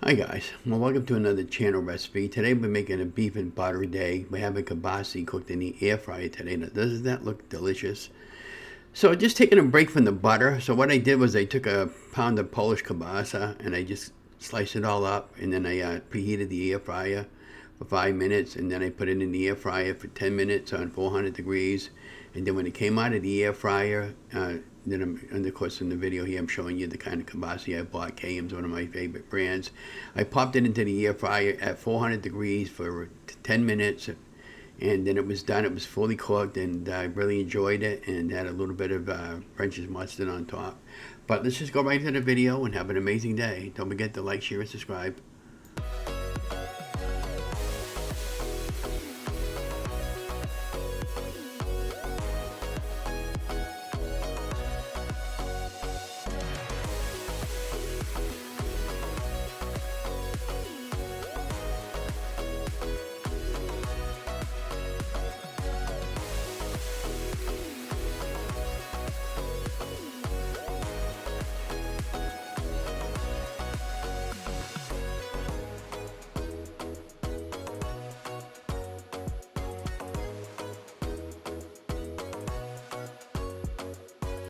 Hi guys, well welcome to another channel recipe. Today we're making a beef and butter day. We're having kielbasa cooked in the air fryer today. Now doesn't that look delicious? So just taking a break from the butter. So what I did was I took a pound of Polish kielbasa and I just sliced it all up, and then I preheated the air fryer for 5 minutes, and then I put it in the air fryer for 10 minutes on 400 degrees. And then when it came out of the air fryer, and of course in the video here I'm showing you the kind of kielbasa I bought. KM's one of my favorite brands. I popped it into the air fryer at 400 degrees for 10 minutes, and then it was done. It was fully cooked, and I really enjoyed it, and had a little bit of French's mustard on top. But let's just go right to the video and have an amazing day. Don't forget to like, share, and subscribe.